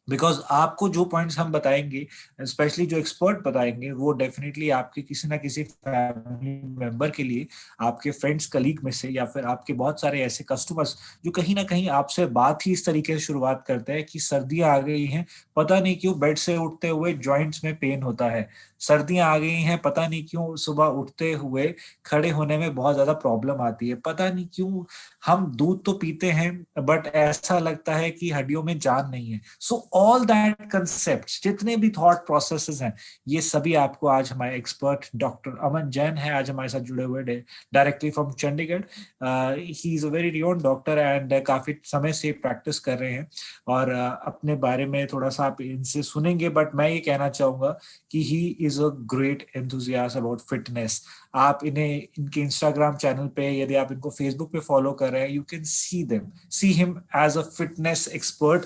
Because आपको जो points हम बताएंगे, स्पेशली जो एक्सपर्ट बताएंगे, वो डेफिनेटली आपके किसी ना किसी फैमिली मेंबर के लिए, आपके फ्रेंड्स कलीग में से, या फिर आपके बहुत सारे ऐसे कस्टमर्स जो कहीं ना कहीं आपसे बात ही इस तरीके से शुरुआत करते हैं कि सर्दियां आ गई हैं, पता नहीं क्यों बेड से उठते हुए जॉइंट्स में पेन होता है। सर्दियां आ गई हैं, पता नहीं क्यों सुबह उठते हुए खड़े होने में बहुत ज्यादा प्रॉब्लम आती है। पता नहीं क्यों हम दूध तो पीते हैं बट ऐसा लगता है कि हड्डियों में जान नहीं है। सो ऑल दैट कंसेप्ट, जितने भी थॉट प्रोसेसेस हैं, ये सभी आपको आज हमारे एक्सपर्ट डॉक्टर अमन जैन है आज हमारे साथ जुड़े हुए directly from Chandigarh. He is a very renowned doctor and काफी समय से प्रैक्टिस कर रहे हैं, और अपने बारे में थोड़ा सा आप इनसे सुनेंगे। बट मैं ये कहना चाहूंगा कि he is a great enthusiast about fitness. आप इन्हें इनके इंस्टाग्राम चैनल पे, यदि आप इनको फेसबुक पे फॉलो कर रहे हैं, you can see him as a fitness expert.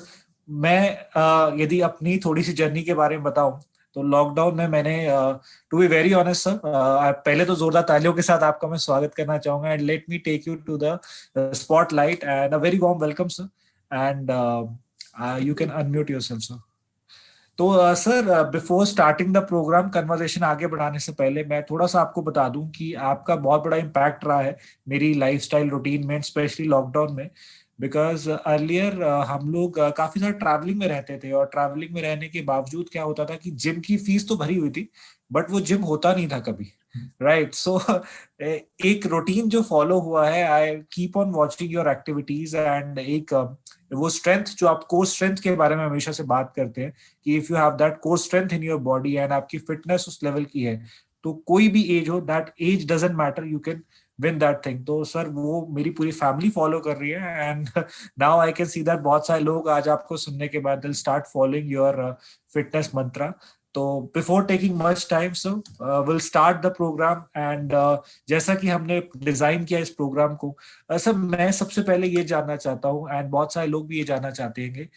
मैं यदि अपनी थोड़ी सी जर्नी के बारे में बताऊं, तो लॉकडाउन में मैंने, to be very honest sir, पहले तो जोरदार तालियों के साथ आपका मैं स्वागत करना चाहूंगा, and let me take you to the spotlight, and a very warm welcome sir, and you can unmute yourself sir. तो sir, before starting the programme, conversation आगे बढ़ाने से पहले मैं थोड़ा सा आपको बता दूं कि आपका बहुत बड़ा इम्पैक्ट रहा है मेरी लाइफस्टाइल रूटीन में, स्पेशली लॉकडाउन में। बिकॉज अर्लियर हम लोग काफी सारे ट्रैवलिंग में रहते थे, और ट्रैवलिंग में रहने के बावजूद क्या होता था कि जिम की फीस तो भरी हुई थी, बट वो जिम होता नहीं था कभी। राइट, सो एक रूटीन जो फॉलो हुआ है, I keep on watching your activities, and एक वो स्ट्रेंथ जो आप कोर स्ट्रेंथ के बारे में हमेशा से बात करते हैं कि if you have that core strength in your body and आपकी फिटनेस उस लेवल की है, तो कोई भी एज हो, that age doesn't matter, you can win that thing. तो सर, वो मेरी पूरी फैमिली फॉलो कर रही है, and now I can see that बहुत सारे लोग आज आपको सुनने के बाद दिल start following your fitness mantra. तो before taking much time sir, will start the program, and जैसा कि हमने डिजाइन किया इस प्रोग्राम को, सर मैं सबसे पहले ये जानना चाहता हूँ, एंड बहुत सारे लोग भी ये जानना चाहते हैं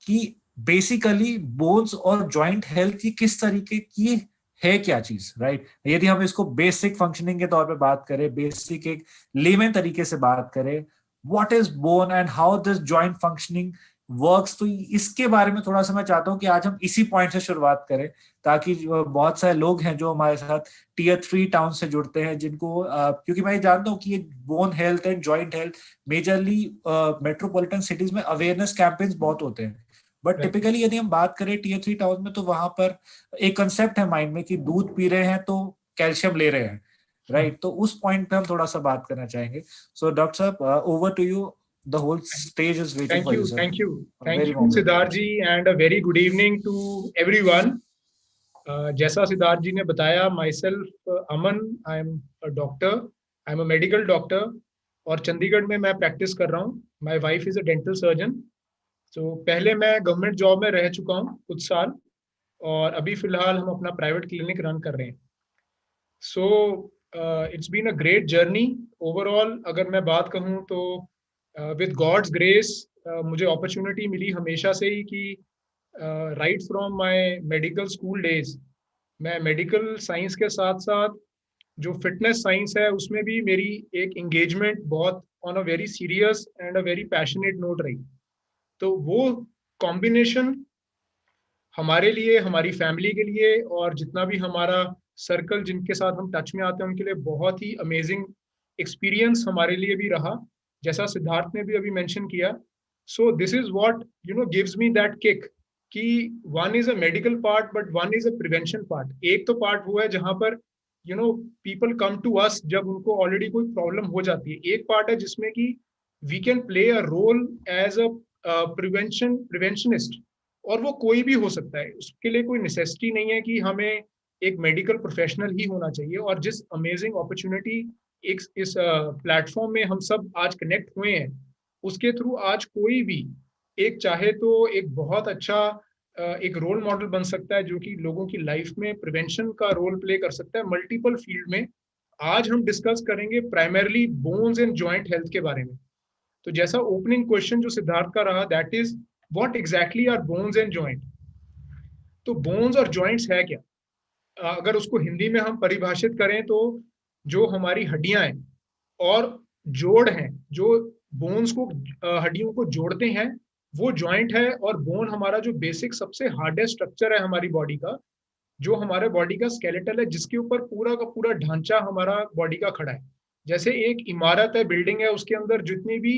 कि बेसिकली बोन्स और जॉइंट हेल्थ की किस तरीके की है, क्या चीज, राइट? यदि हम इसको बेसिक फंक्शनिंग के तौर पे बात करें, बेसिक एक लेमन तरीके से बात करें, what is bone and how this joint functioning works, तो इसके बारे में थोड़ा सा मैं चाहता हूं कि आज हम इसी पॉइंट से शुरुआत करें, ताकि बहुत सारे लोग हैं जो हमारे साथ टीयर 3 टाउन से जुड़ते हैं, जिनको क्योंकि मैं जानता हूँ कि ये bone health and joint health majorly metropolitan cities में अवेयरनेस कैंपेन्स बहुत होते हैं। But Right. टिपिकली यदि हम बात करें टीयर 3 टाउन में, तो वहां पर एक कंसेप्ट है माइंड में कि दूध पी रहे हैं तो कैल्शियम ले रहे हैं, राइट? तो उस पॉइंट पे हम थोड़ा सा बात करना चाहेंगे। सो डॉक्टर साहब, over to you, the whole stage is waiting Thank for you you, sir. thank you, thank very you, warm welcome Siddharth sir. जी, and a very good evening to everyone. जैसा सिद्धार्थ जी ने बताया, my self Aman, I am a doctor, I am a medical doctor, और चंडीगढ़ में मैं practice कर रहा हूँ। My wife is a dental surgeon. तो पहले मैं गवर्नमेंट जॉब में रह चुका हूँ कुछ साल, और अभी फिलहाल हम अपना प्राइवेट क्लिनिक रन कर रहे हैं। So it's been a great journey overall. अगर मैं बात कहूँ तो विद गॉड्स ग्रेस मुझे अपॉर्चुनिटी मिली हमेशा से ही कि right from my medical school days मैं मेडिकल साइंस के साथ साथ जो फिटनेस साइंस है उसमें भी मेरी एक एंगेजमेंट बहुत on a very serious and a very passionate note रही। तो वो कॉम्बिनेशन हमारे लिए, हमारी फैमिली के लिए, और जितना भी हमारा सर्कल जिनके साथ हम टच में आते हैं उनके लिए बहुत ही अमेजिंग एक्सपीरियंस हमारे लिए भी रहा, जैसा सिद्धार्थ ने भी अभी मेंशन किया। So this is what gives me that kick कि one is a medical part but one is a prevention part. एक तो पार्ट वो है जहां पर पीपल कम टू अस जब उनको ऑलरेडी कोई प्रॉब्लम हो जाती है। एक पार्ट है जिसमें कि we can play a role as a preventionist, और वो कोई भी हो सकता है। उसके लिए कोई नेसेसिटी नहीं है कि हमें एक मेडिकल प्रोफेशनल ही होना चाहिए। और जिस अमेजिंग अपॉर्चुनिटी एक इस प्लेटफॉर्म में हम सब आज कनेक्ट हुए हैं, उसके थ्रू आज कोई भी एक चाहे तो एक बहुत अच्छा एक रोल मॉडल बन सकता है, जो कि लोगों की लाइफ में प्रिवेंशन का रोल प्ले कर सकता है मल्टीपल फील्ड में। आज हम डिस्कस करेंगे primarily bones and joint health के बारे में। तो जैसा ओपनिंग क्वेश्चन जो सिद्धार्थ का रहा, that is what exactly are bones and joint. तो बोन्स और जॉइंट्स है क्या? अगर उसको हिंदी में हम परिभाषित करें तो जो हमारी हड्डियां हैं और जोड़ हैं, जो बोन्स को हड्डियों को जोड़ते हैं, वो जॉइंट है, और बोन हमारा जो बेसिक सबसे हार्डेस्ट स्ट्रक्चर है हमारी बॉडी का, जो हमारे बॉडी का स्केलेटल है, जिसके ऊपर पूरा का पूरा ढांचा हमारा बॉडी का खड़ा है। जैसे एक इमारत है, बिल्डिंग है, उसके अंदर जितनी भी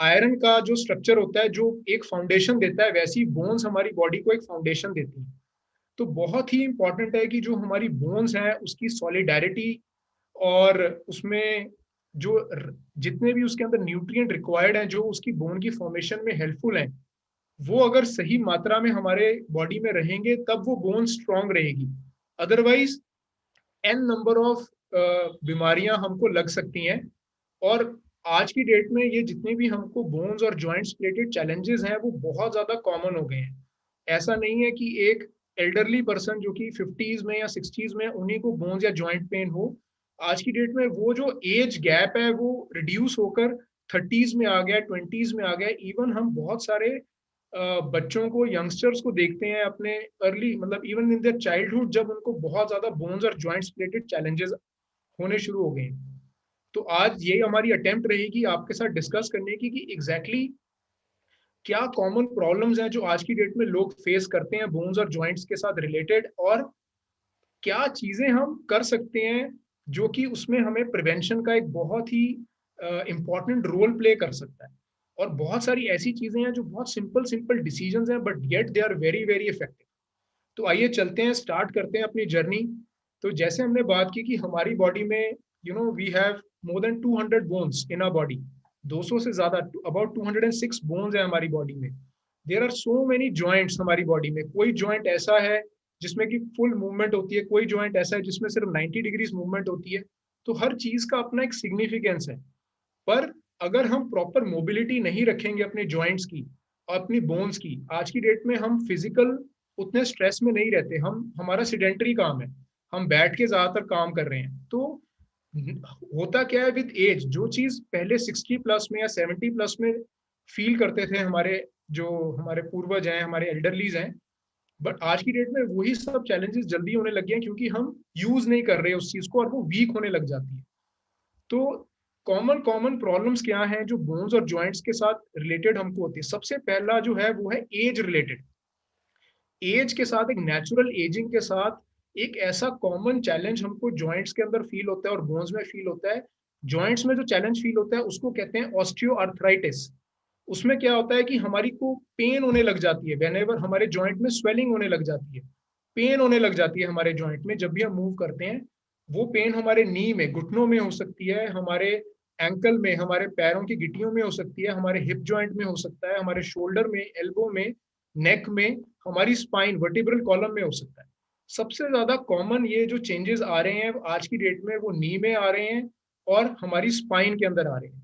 आयरन का जो स्ट्रक्चर होता है जो एक फाउंडेशन देता है, वैसी बोन्स हमारी बॉडी को एक फाउंडेशन देती है। तो बहुत ही इंपॉर्टेंट है कि जो हमारी बोन्स हैं उसकी सॉलिडारिटी, और उसमें जो जितने भी उसके अंदर न्यूट्रिएंट रिक्वायर्ड हैं जो उसकी बोन की फॉर्मेशन में हेल्पफुल हैं, वो अगर सही मात्रा में हमारे बॉडी में रहेंगे तब वो बोन स्ट्रांग रहेगी। अदरवाइज एन नंबर ऑफ बीमारियां हमको लग सकती हैं। और आज की डेट में ये जितने भी हमको बोन्स और जॉइंट्स रिलेटेड चैलेंजेस हैं वो बहुत ज्यादा कॉमन हो गए हैं। ऐसा नहीं है कि एक एल्डरली पर्सन जो कि 50s में या 60s में उन्हीं को बोन्स या जॉइंट पेन हो। आज की डेट में वो जो एज गैप है वो रिड्यूस होकर 30s में आ गया, 20s में आ गया। इवन हम बहुत सारे बच्चों को, यंगस्टर्स को देखते हैं अपने अर्ली, मतलब इवन इन देयर चाइल्डहुड, जब उनको बहुत ज्यादा बोन्स और जॉइंट्स रिलेटेड चैलेंजेस होने शुरू हो गए। तो आज ये हमारी अटेम्प्ट रहेगी आपके साथ डिस्कस करने की कि एग्जैक्टली क्या कॉमन प्रॉब्लम्स हैं जो आज की डेट में लोग फेस करते हैं बोन्स और जॉइंट्स के साथ रिलेटेड, और क्या चीजें हम कर सकते हैं जो कि उसमें हमें प्रिवेंशन का एक बहुत ही इंपॉर्टेंट रोल प्ले कर सकता है। और बहुत सारी ऐसी चीजें हैं जो बहुत सिंपल सिंपल डिसीजंस हैं, but yet they are very very effective. तो आइए चलते हैं, स्टार्ट करते हैं अपनी जर्नी। तो जैसे हमने बात की कि हमारी बॉडी में we have more than 200 bones in our body. 200 से ज्यादा, अबाउट 206 बोन्स है हमारी बॉडी में। There are so many joints हमारी बॉडी में। कोई जॉइंट ऐसा है जिसमें कि फुल मूवमेंट होती है, कोई जॉइंट ऐसा है जिसमें सिर्फ 90 डिग्रीज मूवमेंट होती है। तो हर चीज का अपना एक सिग्निफिकेंस है। पर अगर हम प्रॉपर मोबिलिटी नहीं रखेंगे अपने जॉइंट्स की और अपनी बोन्स की, आज की डेट में हम फिजिकल उतने स्ट्रेस में नहीं रहते। हमारा सीडेंटरी काम है, हम बैठ के ज्यादातर काम कर रहे हैं। तो होता क्या है विद एज, जो चीज पहले 60 प्लस में या 70 प्लस में फील करते थे हमारे जो हमारे पूर्वज हैं, हमारे एल्डरलीज हैं, बट आज की डेट में वही सब चैलेंजेस जल्दी होने लगे हैं क्योंकि हम यूज नहीं कर रहे उस चीज को, और वो वीक होने लग जाती है। तो कॉमन कॉमन प्रॉब्लम्स क्या हैं जो बोन्स और जॉइंट्स के साथ रिलेटेड हमको होती है? सबसे पहला जो है वो है एज रिलेटेड। एज के साथ, एक नेचुरल एजिंग के साथ, एक ऐसा कॉमन चैलेंज हमको जॉइंट्स के अंदर फील होता है और बोन्स में फील होता है। जॉइंट्स में जो चैलेंज फील होता है उसको कहते हैं ऑस्टियोआर्थराइटिस। उसमें क्या होता है कि हमारी को पेन होने लग जाती है, व्हेनेवर हमारे जॉइंट में स्वेलिंग होने लग जाती है, पेन होने लग जाती है हमारे जॉइंट में जब भी हम मूव करते हैं। वो पेन हमारे नी में, घुटनों में हो सकती है, हमारे एंकल में, हमारे पैरों की गिट्टियों में हो सकती है, हमारे हिप जॉइंट में हो सकता है, हमारे शोल्डर में, एल्बो में, नेक में, हमारी स्पाइन, वर्टिब्रल कॉलम में हो सकता है। सबसे ज्यादा कॉमन ये जो चेंजेस आ रहे हैं आज की डेट में वो नी में आ रहे हैं और हमारी स्पाइन के अंदर आ रहे हैं।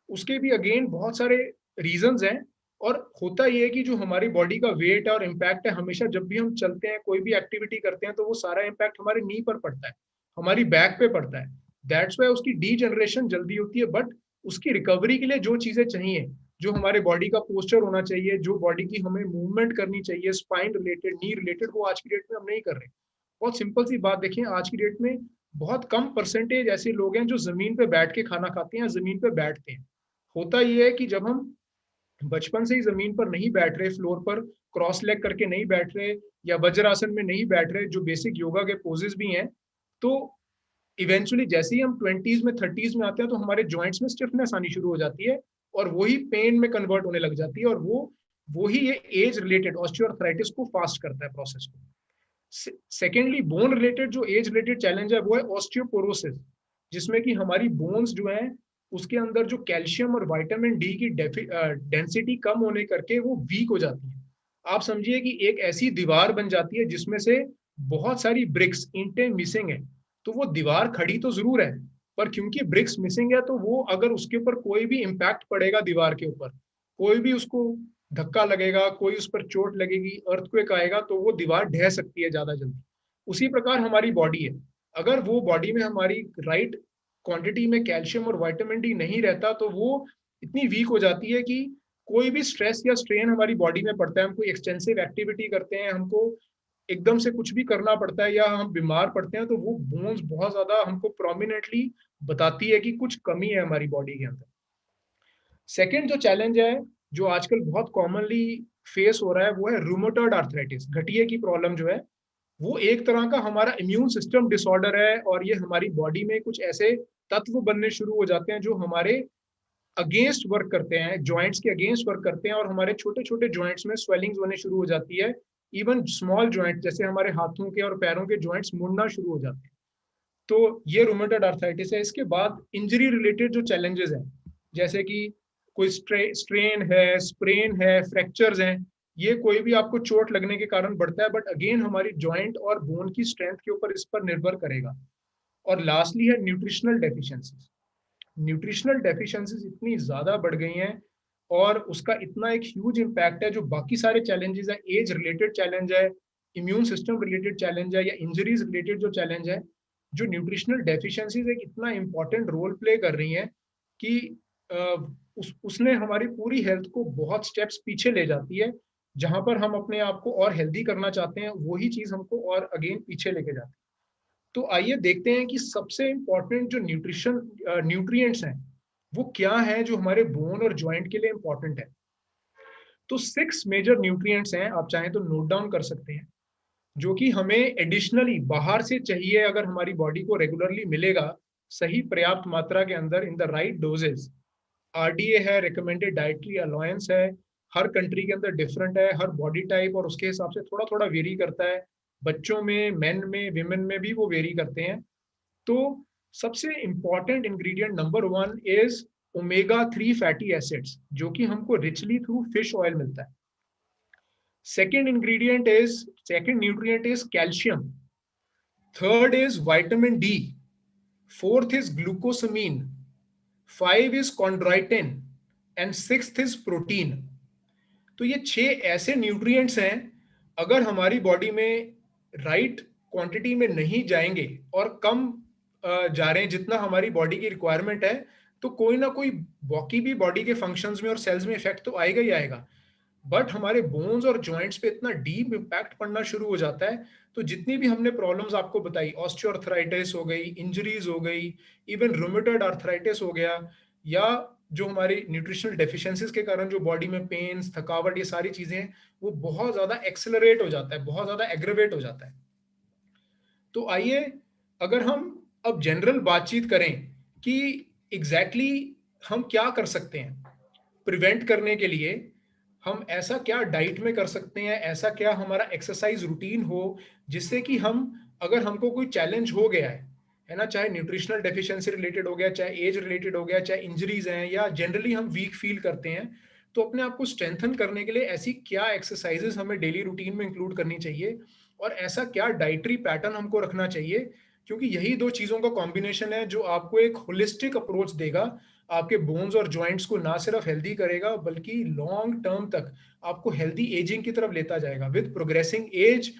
उसके भी अगेन बहुत सारे रीजंस हैं। और होता ये है कि जो हमारी बॉडी का वेट और इम्पैक्ट है, हमेशा जब भी हम चलते हैं, कोई भी एक्टिविटी करते हैं, तो वो सारा इम्पैक्ट हमारे नी पर पड़ता है, हमारी बैक पे पड़ता है। दैट्स वाई उसकी डी जनरेशन जल्दी होती है। बट उसकी रिकवरी के लिए जो चीजें चाहिए, जो हमारे बॉडी का पोस्चर होना चाहिए, जो बॉडी की हमें मूवमेंट करनी चाहिए स्पाइन रिलेटेड, नी रिलेटेड, वो आज की डेट में हम नहीं कर रहे। बहुत सिंपल सी बात देखिए, आज की डेट में बहुत कम परसेंटेज ऐसे लोग हैं जो जमीन पे बैठ के खाना खाते हैं, जमीन पे बैठते हैं। होता यह है कि जब हम बचपन से ही जमीन पर नहीं बैठ रहे, फ्लोर पर क्रॉस लेग करके नहीं बैठ रहे, या वज्रासन में नहीं बैठ रहे, जो बेसिक योगा के पोजेस भी हैं, तो इवेंचुअली जैसे ही हम 20s में 30s में आते हैं तो हमारे जॉइंट्स में स्टिफनेस आनी शुरू हो जाती है और वही पेन में कन्वर्ट होने लग जाती है। और वो ही ये एज रिलेटेड ऑस्टियोआर्थराइटिस को फास्ट करता है, प्रोसेस को। सेकेंडली, बोन रिलेटेड जो एज रिलेटेड चैलेंज है वो है ऑस्टियोपोरोसिस, जिसमें कि हमारी बोन्स जो है उसके अंदर जो कैल्शियम और विटामिन डी की डेंसिटी कम होने करके वो वीक हो जाती है। आप समझिए कि एक ऐसी दीवार बन जाती है जिसमें से बहुत सारी ब्रिक्स, ईंटें मिसिंग है। तो वो दीवार खड़ी तो जरूर है, पर क्योंकि ब्रिक्स मिसिंग है तो वो अगर उसके ऊपर कोई भी इम्पैक्ट पड़ेगा, दीवार के ऊपर कोई भी उसको धक्का लगेगा, कोई उस पर चोट लगेगी, अर्थक्वेक आएगा, तो वो दीवार ढह सकती है ज्यादा जल्दी। उसी प्रकार हमारी बॉडी है, अगर वो बॉडी में हमारी राइट क्वांटिटी में कैल्शियम और विटामिन डी नहीं रहता तो वो इतनी वीक हो जाती है कि कोई भी स्ट्रेस या स्ट्रेन हमारी बॉडी में पड़ता है, हम कोई एक्सटेंसिव एक्टिविटी करते हैं, हमको एकदम से कुछ भी करना पड़ता है, या हम बीमार पड़ते हैं, तो वो बोन्स बहुत ज्यादा हमको प्रोमिनेंटली बताती है कि कुछ कमी है हमारी बॉडी के अंदर। सेकेंड जो चैलेंज है जो आजकल बहुत कॉमनली फेस हो रहा है वो है रूमेटॉइड आर्थराइटिस, गठिए की प्रॉब्लम जो है वो एक तरह का हमारा इम्यून सिस्टम डिसऑर्डर है, और ये हमारी बॉडी में कुछ ऐसे तत्व बनने शुरू हो जाते हैं जो हमारे अगेंस्ट वर्क करते हैं, जॉइंट्स के अगेंस्ट वर्क करते हैं, और हमारे छोटे छोटे जॉइंट्स में स्वेलिंग्स होने शुरू हो जाती है। इवन स्मॉल जॉइंट जैसे हमारे हाथों के और पैरों के जॉइंट्स मुड़ना शुरू हो जाते हैं। तो ये रूमेटॉइड आर्थराइटिस है। इसके बाद इंजरी रिलेटेड जो चैलेंजेस हैं, जैसे कि कोई स्ट्रेन है, स्प्रेन है, फ्रैक्चर्स हैं, ये कोई भी आपको चोट लगने के कारण बढ़ता है, बट अगेन हमारी जॉइंट और बोन की स्ट्रेंथ के ऊपर इस पर निर्भर करेगा। और लास्टली है न्यूट्रिशनल डेफिशिएंसीज। न्यूट्रिशनल डेफिशिएंसीज इतनी ज्यादा बढ़ गई हैं और उसका इतना एक ह्यूज इम्पैक्ट है, जो बाकी सारे चैलेंजेस है, एज रिलेटेड चैलेंज है, इम्यून सिस्टम रिलेटेड चैलेंज है, या इंजरीज रिलेटेड जो चैलेंज है, जो न्यूट्रिशनल डेफिशिएंसीज एक इतना इंपॉर्टेंट रोल प्ले कर रही हैं कि उसने हमारी पूरी हेल्थ को बहुत स्टेप्स पीछे ले जाती है। जहां पर हम अपने आप को और हेल्दी करना चाहते हैं, वही चीज हमको और अगेन पीछे लेके जाती है। तो आइए देखते हैं कि सबसे इंपॉर्टेंट जो न्यूट्रिएंट्स हैं वो क्या है जो हमारे बोन और जॉइंट के लिए इंपॉर्टेंट है। तो 6 मेजर न्यूट्रिएंट्स हैं, आप चाहें तो नोट डाउन कर सकते हैं, जो कि हमें एडिशनली बाहर से चाहिए अगर हमारी बॉडी को रेगुलरली मिलेगा सही पर्याप्त मात्रा के अंदर इन द राइट डोजेस। आरडीए है, रिकमेंडेड डाइटरी अलाउंस है, हर कंट्री के अंदर डिफरेंट है, हर बॉडी टाइप और उसके हिसाब से थोड़ा थोड़ा वेरी करता है, बच्चों में, मेन में, विमेन में भी वो वेरी करते हैं। तो सबसे important ingredient number 1 is omega 3 fatty acids, जो कि हमको रिचली थ्रू फिश ऑयल मिलता है। Second nutrient is calcium. Third is vitamin D. Fourth is glucosamine. 5 is chondroitin and 6th is protein. तो ये 6 ऐसे न्यूट्रिएंट्स हैं, अगर हमारी बॉडी में राइट क्वांटिटी में नहीं जाएंगे और कम जा रहे हैं जितना हमारी बॉडी की रिक्वायरमेंट है, तो कोई ना कोई बाकी भी बॉडी के फंक्शंस में और सेल्स में इफेक्ट तो आएगा ही आएगा। बट हमारे बोन्स और जॉइंट्स पे इतना डीप इम्पैक्ट पड़ना शुरू हो जाता है, तो जितनी भी हमने प्रॉब्लम्स आपको बताई, ऑस्टियोआर्थराइटिस हो गई, इंजरीज हो गई, इवन रूमेटॉइड आर्थराइटिस हो गया, या जो हमारी न्यूट्रिशनल डेफिशिएंसीज के कारण जो बॉडी में पेन्स, थकावट, ये सारी चीजें वो बहुत ज्यादा एक्सेलरेट हो जाता है, बहुत ज्यादा एग्रेवेट हो जाता है। तो आइए अगर हम अब जनरल बातचीत करें कि एग्जैक्टली हम क्या कर सकते हैं प्रिवेंट करने के लिए, हम ऐसा क्या डाइट में कर सकते हैं, ऐसा क्या हमारा एक्सरसाइज रूटीन हो जिससे कि हम, अगर हमको कोई चैलेंज हो गया है ना, चाहे न्यूट्रिशनल डेफिशिएंसी रिलेटेड हो गया, चाहे एज रिलेटेड हो गया, चाहे इंजरीज हैं, या जनरली हम वीक फील करते हैं, तो अपने आप को स्ट्रेंथन करने के लिए ऐसी क्या एक्सरसाइजेस हमें डेली रूटीन में इंक्लूड करनी चाहिए, और ऐसा क्या डाइटरी पैटर्न हमको रखना चाहिए, क्योंकि यही दो चीजों का कॉम्बिनेशन है जो आपको एक होलिस्टिक अप्रोच देगा, आपके बोन्स और जॉइंट्स को ना सिर्फ हेल्दी करेगा बल्कि लॉन्ग टर्म तक आपको हेल्दी एजिंग की तरफ लेता जाएगा। विद प्रोग्रेसिंग एज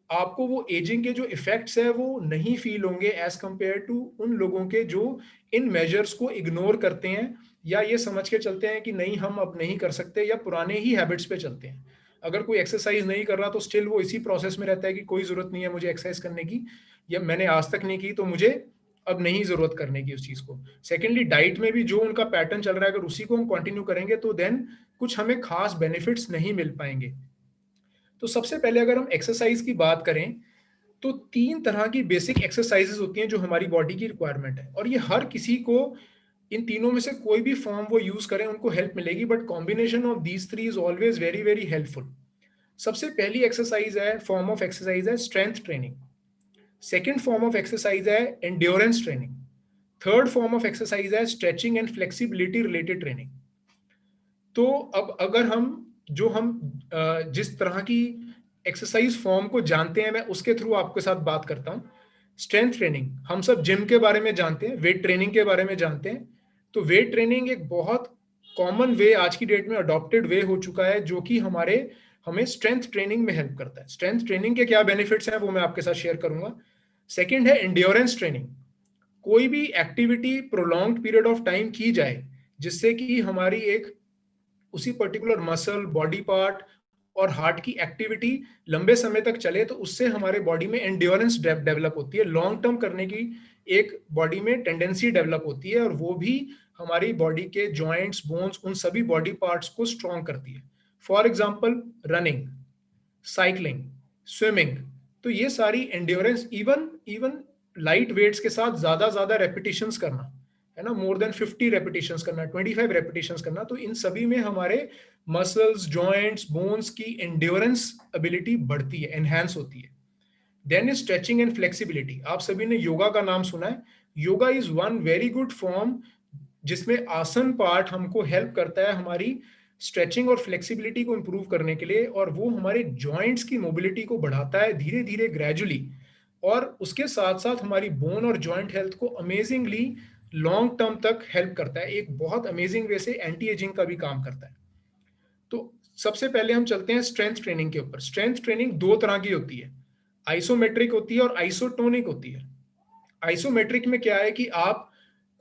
आपको वो एजिंग के जो इफेक्ट्स है वो नहीं फील होंगे एज कंपेयर टू उन लोगों के जो इन मेजर्स को इग्नोर करते हैं, या ये समझ के चलते हैं कि नहीं हम अब नहीं कर सकते, या पुराने ही हैबिट्स पे चलते हैं। अगर कोई एक्सरसाइज नहीं कर रहा तो स्टिल वो इसी प्रोसेस में रहता है कि कोई जरूरत नहीं है मुझे एक्सरसाइज करने की, या मैंने आज तक नहीं की तो मुझे अब नहीं जरूरत करने की उस चीज को। सेकेंडली, डाइट में भी जो उनका पैटर्न चल रहा है अगर उसी को हम कंटिन्यू करेंगे तो देन कुछ हमें खास बेनिफिट्स नहीं मिल पाएंगे। तो सबसे पहले अगर हम एक्सरसाइज की बात करें तो 3 तरह की बेसिक एक्सरसाइजेस होती हैं जो हमारी बॉडी की रिक्वायरमेंट है, और ये हर किसी को इन तीनों में से कोई भी फॉर्म वो यूज करें उनको हेल्प मिलेगी, but combination of these 3 is always very very helpful. सबसे पहली एक्सरसाइज है, फॉर्म ऑफ एक्सरसाइज है strength training. Second form of exercise है endurance training. Third form of exercise है stretching and flexibility related training. तो अब अगर हम जिस तरह की एक्सरसाइज फॉर्म को जानते हैं मैं उसके थ्रू आपके साथ बात करता हूँ। स्ट्रेंथ ट्रेनिंग, हम सब जिम के बारे में जानते हैं, वेट ट्रेनिंग के बारे में जानते हैं। तो वेट ट्रेनिंग एक बहुत कॉमन वे आज की डेट में अडॉप्टेड वे हो चुका है जो कि हमें स्ट्रेंथ ट्रेनिंग में हेल्प करता है। स्ट्रेंथ ट्रेनिंग के क्या बेनिफिट्स हैं वो मैं आपके साथ शेयर करूंगा। सेकेंड है एंड्योरेंस ट्रेनिंग। कोई भी activity prolonged period of time की जाए जिससे कि हमारी एक उसी पर्टिकुलर मसल, बॉडी पार्ट और हार्ट की एक्टिविटी लंबे समय तक चले, तो उससे हमारे बॉडी में एंड्योरेंस डेवलप होती है, लॉन्ग टर्म करने की एक बॉडी में टेंडेंसी डेवलप होती है, और वो भी हमारी बॉडी के जॉइंट्स, बोन्स, उन सभी बॉडी पार्ट्स को स्ट्रॉन्ग करती है। For example running, cycling, swimming, तो ये सारी endurance, even even light weights के साथ ज्यादा रेपिटेशंस करना, है ना, मोर देन 50 रेपिटेशंस करना, 25 रेपिटेशंस करना, तो इन सभी में हमारे मसल्स, जॉइंट्स, बोन्स की एंड्योरेंस एबिलिटी बढ़ती है, एनहांस होती है। Then is stretching and flexibility. आप सभी ने योगा का नाम सुना है। Yoga is one very good form जिसमें आसन पार्ट हमको हेल्प करता है हमारी स्ट्रेचिंग और फ्लेक्सिबिलिटी को इंप्रूव करने के लिए, और वो हमारे जॉइंट्स की मोबिलिटी को बढ़ाता है धीरे धीरे, ग्रेजुअली, और उसके साथ साथ हमारी बोन और जॉइंट हेल्थ को अमेजिंगली लॉन्ग टर्म तक हेल्प करता है। एक बहुत अमेजिंग वे से एंटी एजिंग का भी काम करता है। तो सबसे पहले हम चलते हैं स्ट्रेंथ ट्रेनिंग के ऊपर। स्ट्रेंथ ट्रेनिंग दो तरह की होती है, आइसोमेट्रिक होती है और आइसोटोनिक होती है। आइसोमेट्रिक में क्या है कि आप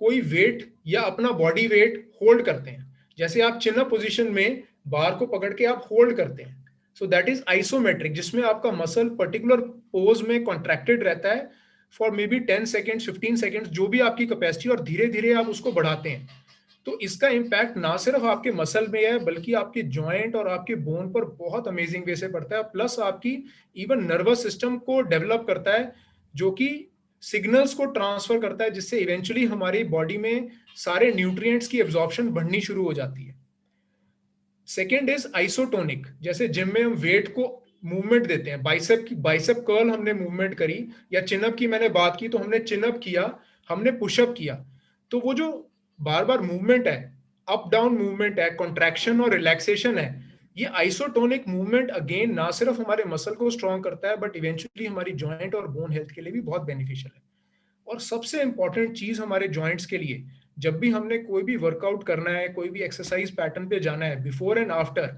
कोई वेट या अपना बॉडी वेट होल्ड करते हैं, जैसे आप चिन अप पोजीशन में बार को पकड़ के आप होल्ड करते हैं, सो दैट इज आइसोमेट्रिक, जिसमें आपका मसल पर्टिकुलर पोज में कॉन्ट्रैक्टेड रहता है for may be 10 seconds, 15 seconds, जो भी आपकी कैपेसिटी, और धीरे धीरे आप उसको बढ़ाते हैं। तो इसका इम्पैक्ट ना सिर्फ आपके मसल में है, बल्कि आपके जॉइंट और आपके बोन पर बहुत अमेजिंग वे से पड़ता है, प्लस आपकी इवन नर्वस सिस्टम को डेवलप करता है, जो कि सिग्नल्स को ट्रांसफर करता है, जिससे इवेंचुअली हमारी बॉडी में सारे न्यूट्रिएंट्स की एब्जॉर्प्शन बढ़नी शुरू हो जाती है। Second is isotonic. जैसे जिम में हम वेट को मूवमेंट देते हैं, बाइसेप कर्ल हमने मूवमेंट करी, या चिनअप की मैंने बात की तो हमने चिनअप किया, हमने पुशअप किया, तो वो जो बार बार मूवमेंट है, अप डाउन मूवमेंट है, कॉन्ट्रैक्शन और रिलैक्सेशन है, ये आइसोटोनिक मूवमेंट अगेन ना सिर्फ हमारे मसल को स्ट्रॉन्ग करता है, बट इवेंचुअली हमारी जॉइंट और बोन हेल्थ के लिए भी बहुत बेनिफिशियल है। और सबसे इंपॉर्टेंट चीज हमारे जॉइंट्स के लिए, जब भी हमने कोई भी वर्कआउट करना है, कोई भी एक्सरसाइज पैटर्न पे जाना है, before and after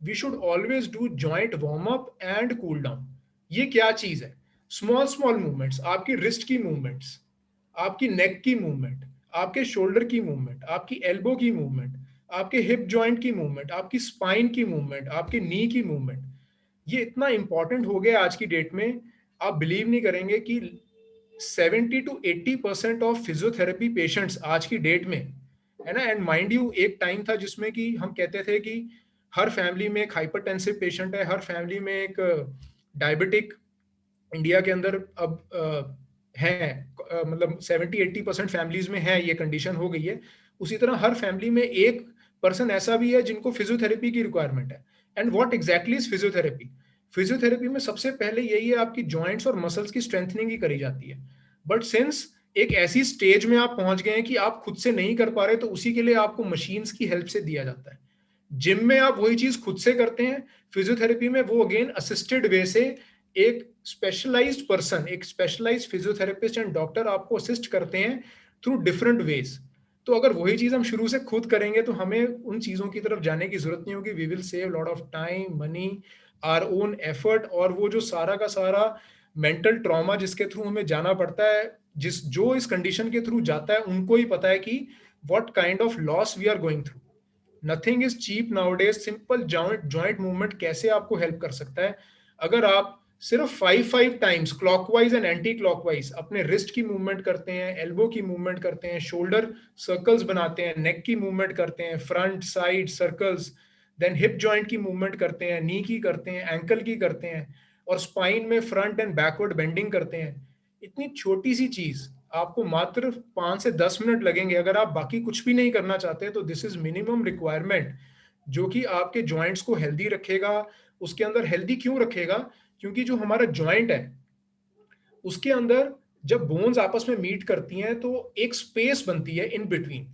we should always do joint warm up and cool down. ये क्या चीज है? स्मॉल स्मॉल मूवमेंट्स, आपकी रिस्ट की मूवमेंट्स, आपकी नेक की मूवमेंट, आपके शोल्डर की मूवमेंट, आपकी एल्बो की मूवमेंट, आपके हिप जॉइंट की मूवमेंट, आपकी स्पाइन की मूवमेंट, आपके नी की मूवमेंट, ये इतना इंपॉर्टेंट हो गया आज की डेट में। आप बिलीव नहीं करेंगे कि 70 to 80% ऑफ फिजियोथेरेपी पेशेंट्स आज की डेट में, है ना, एंड माइंड यू, एक टाइम था जिसमें कि हम कहते थे कि हर फैमिली में एक हाइपरटेंसिव पेशेंट है, हर फैमिली में एक डायबिटिक इंडिया के अंदर अब है, मतलब 70-80% फैमिलीज में है, ये कंडीशन हो गई है। उसी तरह हर फैमिली में एक पर्सन ऐसा भी है जिनको फिजियोथेरेपी की रिक्वायरमेंट है। And what exactly is physiotherapy? Physiotherapy में सबसे पहले यही है, आपकी जॉइंट्स और मसल्स की स्ट्रेंथनिंग ही करी जाती है। बट सिंस एक ऐसी स्टेज में आप पहुंच गए हैं कि आप खुद से नहीं कर पा रहे, तो उसी के लिए आपको मशीन्स की हेल्प से दिया जाता है। जिम में आप वही चीज खुद से करते हैं, फिजियोथेरेपी में वो अगेन असिस्टेड वे से एक स्पेशलाइज्ड पर्सन, एक स्पेशलाइज्ड फिजियोथेरेपिस्ट एंड डॉक्टर आपको असिस्ट करते हैं थ्रू डिफरेंट वेज। तो अगर वही चीज हम शुरू से खुद करेंगे तो हमें उन चीजों की तरफ जाने की जरूरत नहीं होगी। We will save lot of time, money, our own effort, और वो जो सारा का सारा मेंटल ट्रॉमा जिसके थ्रू हमें जाना पड़ता है, जो इस कंडीशन के थ्रू जाता है उनको ही पता है कि what kind of loss we are going through. Nothing is cheap nowadays. Simple joint movement कैसे आपको हेल्प कर सकता है? अगर आप सिर्फ 5 times clockwise and anti clockwise अपने रिस्ट की मूवमेंट करते हैं, एल्बो की मूवमेंट करते हैं, शोल्डर सर्कल्स बनाते हैं, नेक की मूवमेंट करते हैं, front side circles, then hip joint की मूवमेंट करते हैं, नी की करते हैं, एंकल की करते हैं, और स्पाइन में फ्रंट एंड बैकवर्ड बेंडिंग करते हैं, इतनी छोटी सी चीज आपको मात्र 5 से 10 मिनट लगेंगे। अगर आप बाकी कुछ भी नहीं करना चाहते तो दिस इज मिनिमम रिक्वायरमेंट, जो कि आपके जॉइंट्स को हेल्दी रखेगा। उसके अंदर हेल्दी क्यों रखेगा? क्योंकि जो हमारा जॉइंट है उसके अंदर जब बोन्स आपस में मीट करती हैं तो एक स्पेस बनती है इन बिटवीन।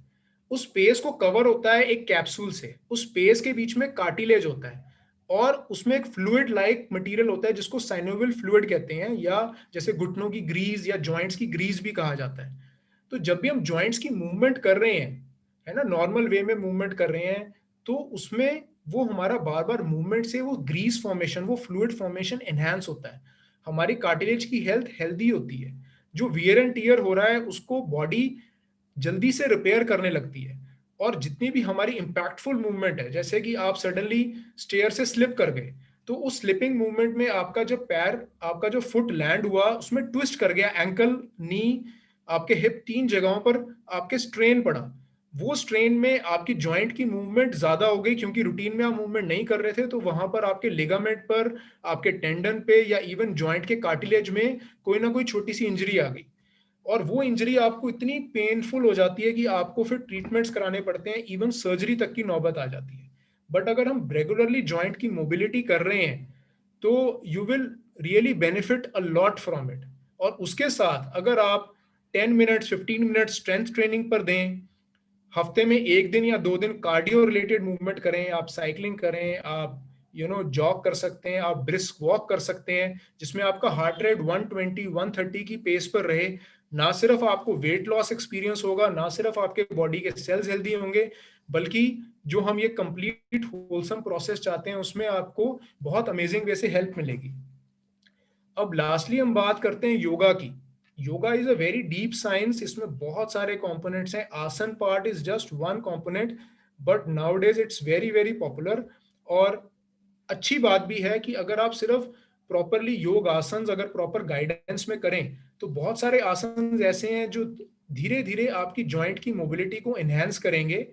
उस स्पेस को कवर होता है एक कैप्सूल से। उस स्पेस के बीच में कार्टिलेज होता है और उसमें एक फ्लूइड लाइक मटेरियल होता है जिसको साइनोवियल फ्लूइड कहते हैं, या जैसे घुटनों की ग्रीस या जॉइंट्स की ग्रीस भी कहा जाता है। तो जब भी हम जॉइंट्स की मूवमेंट कर रहे हैं, है ना, नॉर्मल वे में मूवमेंट कर रहे हैं, तो उसमें वो हमारा बार बार मूवमेंट से वो ग्रीस फॉर्मेशन, वो फ्लूइड फॉर्मेशन एनहांस होता है, हमारी कार्टिलेज की हेल्थ हेल्दी होती है, जो वियर एंड टीयर हो रहा है उसको बॉडी जल्दी से रिपेयर करने लगती है। और जितनी भी हमारी इंपैक्टफुल मूवमेंट है, जैसे कि आप सडनली स्टेयर से स्लिप कर गए, तो उस स्लिपिंग मूवमेंट में आपका जो पैर, आपका जो फुट लैंड हुआ उसमें ट्विस्ट कर गया, एंकल, नी, आपके हिप, 3 जगहों पर आपके स्ट्रेन पड़ा, वो स्ट्रेन में आपकी जॉइंट की मूवमेंट ज्यादा हो गई, क्योंकि रूटीन में आप मूवमेंट नहीं कर रहे थे, तो वहां पर आपके लिगामेंट पर, आपके टेंडन पे, या इवन जॉइंट के कार्टिलेज में कोई ना कोई छोटी सी इंजरी आ गई, और वो इंजरी आपको इतनी पेनफुल हो जाती है कि आपको फिर ट्रीटमेंट्स कराने पड़ते हैं, इवन सर्जरी तक की नौबत आ जाती है। बट अगर हम रेगुलरली जॉइंट की मोबिलिटी कर रहे हैं तो you will really benefit a lot from it. और उसके साथ अगर आप 10 मिनट्स 15 मिनट्स स्ट्रेंथ ट्रेनिंग पर दें, हफ्ते में 1 दिन या 2 दिन कार्डियो रिलेटेड मूवमेंट करें, आप साइकिलिंग करें, आप जॉग कर सकते हैं, आप ब्रिस्क वॉक कर सकते हैं, जिसमें आपका हार्ट रेट 120 130 की पेस पर रहे, ना सिर्फ आपको वेट लॉस एक्सपीरियंस होगा, ना सिर्फ आपके बॉडी के सेल्स हेल्दी होंगे, बल्कि जो हम ये कंप्लीट होलसम प्रोसेस चाहते हैं उसमें आपको बहुत अमेजिंग वे से हेल्प मिलेगी। अब लास्टली हम बात करते हैं योगा की। Yoga is a very deep science, इसमें बहुत सारे कंपोनेंट्स हैं। आसन part is just one component, but now days it's very very popular. और अच्छी बात भी है कि अगर आप सिर्फ प्रॉपरली योग आसन अगर प्रॉपर गाइडेंस में करें, तो बहुत सारे आसन ऐसे हैं जो धीरे धीरे आपकी जॉइंट की मोबिलिटी को एनहेंस करेंगे।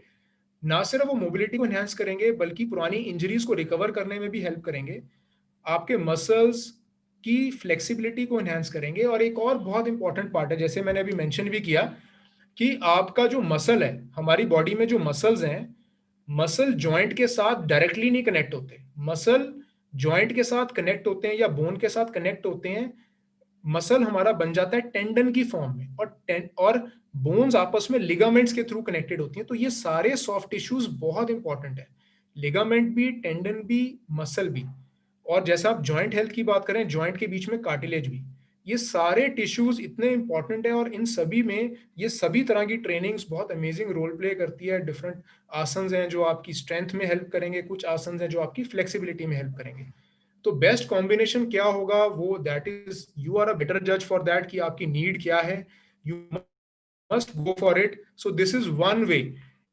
ना सिर्फ वो मोबिलिटी को एनहेंस करेंगे, बल्कि पुरानी इंजरीज को रिकवर करने में भी हेल्प करेंगे, आपके मसल्स की फ्लेक्सिबिलिटी को एनहेंस करेंगे। और एक और बहुत इंपॉर्टेंट पार्ट है, जैसे मैंने अभी मेंशन भी किया, कि आपका जो मसल है, हमारी बॉडी में जो मसल्स हैं, मसल जॉइंट के साथ डायरेक्टली नहीं कनेक्ट होते, मसल जॉइंट के साथ कनेक्ट होते हैं या बोन के साथ कनेक्ट होते हैं। मसल हमारा बन जाता है टेंडन की फॉर्म में, और बोन्स आपस में लिगामेंट्स के थ्रू कनेक्टेड होती हैं। तो ये सारे सॉफ्ट टिश्यूज बहुत इंपॉर्टेंट है, लिगामेंट भी, टेंडन भी, मसल भी। और जैसा आप जॉइंट हेल्थ की बात करें, जॉइंट के बीच में कार्टिलेज भी, ये सारे टिश्यूज इतने इंपॉर्टेंट है, और इन सभी में ये सभी तरह की ट्रेनिंग्स बहुत अमेजिंग रोल प्ले करती है। डिफरेंट आसन हैं जो आपकी स्ट्रेंथ में हेल्प करेंगे, कुछ आसन हैं जो आपकी फ्लेक्सिबिलिटी में हेल्प करेंगे। तो बेस्ट कॉम्बिनेशन क्या होगा, वो that is you are a better जज फॉर दैट, कि आपकी नीड क्या है, you must go for it. So this is one way,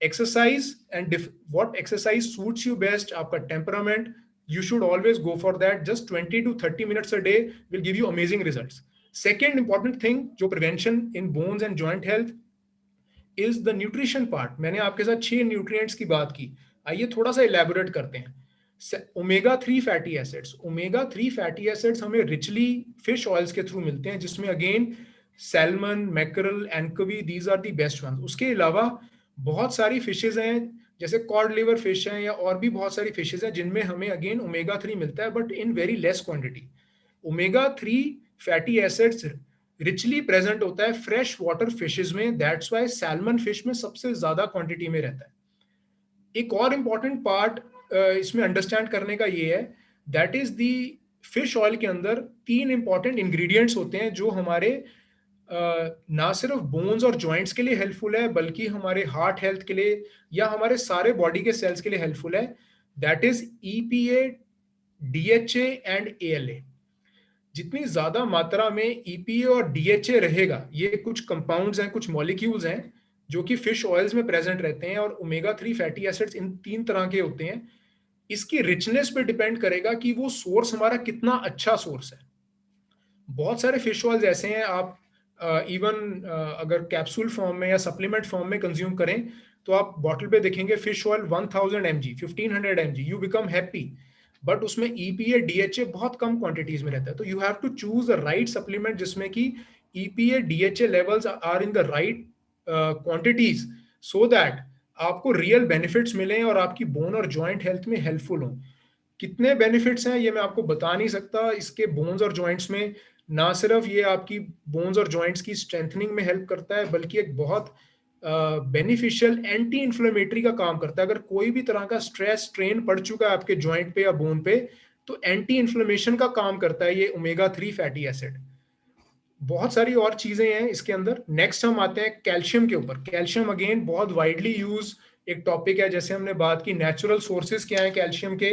exercise, and what exercise suits you best, आपका temperament, you should always go for that. Just 20 to 30 minutes a day will give you amazing results. Second important thing, जो prevention in bones and joint health, is the nutrition part. मैंने आपके साथ 6 nutrients की बात की, आइए थोड़ा सा इलेबोरेट करते हैं। Omega 3 fatty acids, omega 3 fatty acids हमें रिचली फिश ऑयल्स के थ्रू मिलते हैं, जिसमें again salmon, mackerel, anchovy, these are the best one. उसके अलावा बहुत सारी फिशेज हैं, जैसे कॉड लिवर फिश हैं, या और भी बहुत सारी फिशेज हैं जिनमें हमें अगेन ओमेगा 3 मिलता है, but in very less quantity. Omega 3 fatty acids richly present होता है फ्रेश वाटर फिशेज में, दैट्स वाई सैल्मन फिश में सबसे ज्यादा क्वांटिटी में रहता है। एक और इंपॉर्टेंट पार्ट इसमें अंडरस्टैंड करने का ये है, that is the fish oil के अंदर 3 इंपॉर्टेंट इंग्रेडिएंट्स होते हैं जो हमारे ना सिर्फ बोन्स और जॉइंट्स के लिए हेल्पफुल है, बल्कि हमारे हार्ट हेल्थ के लिए या हमारे सारे बॉडी के सेल्स के लिए हेल्पफुल है। That is EPA, DHA and ALA। जितनी ज्यादा मात्रा में EPA और DHA रहेगा, ये कुछ कंपाउंड्स हैं, कुछ मॉलिक्यूल्स हैं जो कि फिश ऑयल्स में प्रेजेंट रहते हैं, और ओमेगा 3 फैटी एसिड्स इन 3 तरह के होते हैं। इसकी रिचनेस पे डिपेंड करेगा कि वो सोर्स हमारा कितना अच्छा सोर्स है। बहुत सारे फिश ऑयल्स ऐसे हैं, आप इवन अगर कैप्सूल फॉर्म में या सप्लीमेंट फॉर्म में कंज्यूम करें, तो आप बॉटल पे देखेंगे fish oil 1000 mg, 1500 mg, you become happy, but उसमें EPA DHA बहुत कम क्वांटिटीज में रहता है। तो you have to choose the right supplement जिसमें कि EPA DHA levels are in the right quantities, so that आपको रियल बेनिफिट्स मिलें और आपकी बोन और जॉइंट हेल्थ में हेल्पफुल हो। कितने बेनिफिट्स हैं ये मैं आपको बता नहीं सकता इसके बोन्स और जॉइंट्स में। ना सिर्फ ये आपकी बोन्स और जॉइंट्स की स्ट्रेंथनिंग में हेल्प करता है, बल्कि एक बहुत बेनिफिशियल एंटी इन्फ्लेमेटरी का काम करता है। अगर कोई भी तरह का स्ट्रेस स्ट्रेन पड़ चुका है आपके जॉइंट पे या बोन पे, तो एंटी इन्फ्लेमेशन का काम करता है ये ओमेगा 3 फैटी एसिड। बहुत सारी और चीजें हैं इसके अंदर। नेक्स्ट हम आते हैं कैल्शियम के ऊपर। कैल्शियम अगेन बहुत वाइडली यूज एक टॉपिक है। जैसे हमने बात की नेचुरल सोर्सेज क्या है कैल्शियम के,